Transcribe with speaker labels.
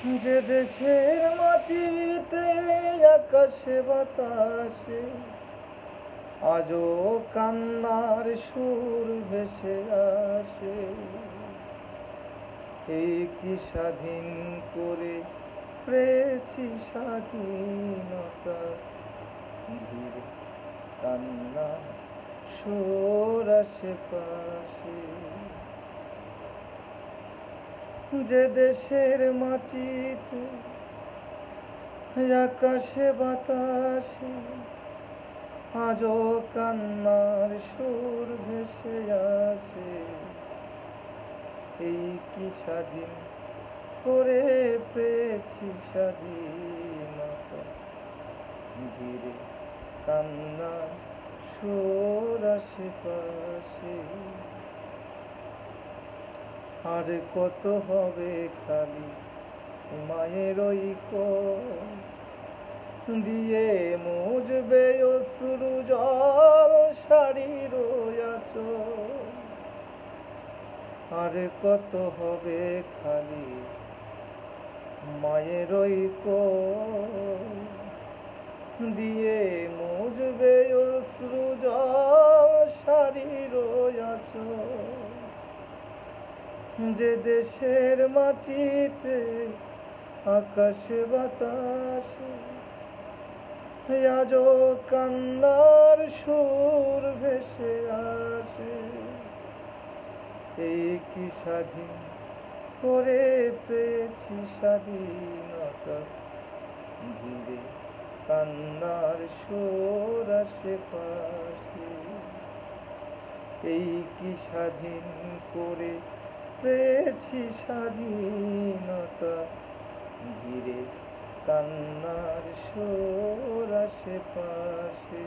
Speaker 1: যে দেশের মাটিতে আকাশে বাতাসে আজও কান্নার সুর ভেসে আসে, এই কি স্বাধীন করে পেয়েছি স্বাধীনতা, ধীরে কান্না সুর আশেপাশে। যে দেশের মাটিতে আকাশে বাতাসে আজও কান্নার সুর ভেসে আসে, এই কি স্বাধীন করে পেয়েছি স্বাধীনতা, ধীরে কান্নার সুর আশেপাশে। আর কত হবে খালি মায়ের ওই কোল দিয়ে মুজবে অশ্রু জল শাড়ির আঁচল। আর কত হবে খালি মায়ের ওই কোল দিয়ে মুজবে অশ্রু জল শাড়ির আঁচল। যে দেশের মাটিতে আকাশে বাতাসে আজও কান্নার সুর ভেসে আসে, এই কি স্বাধীন করে পেয়েছি স্বাধীনতা, ধীরে কান্নার সুর আশেপাশে। এই কি স্বাধীন করে পেয়েছি স্বাধীনতা, ধীরে কান্নার সুর আশেপাশে।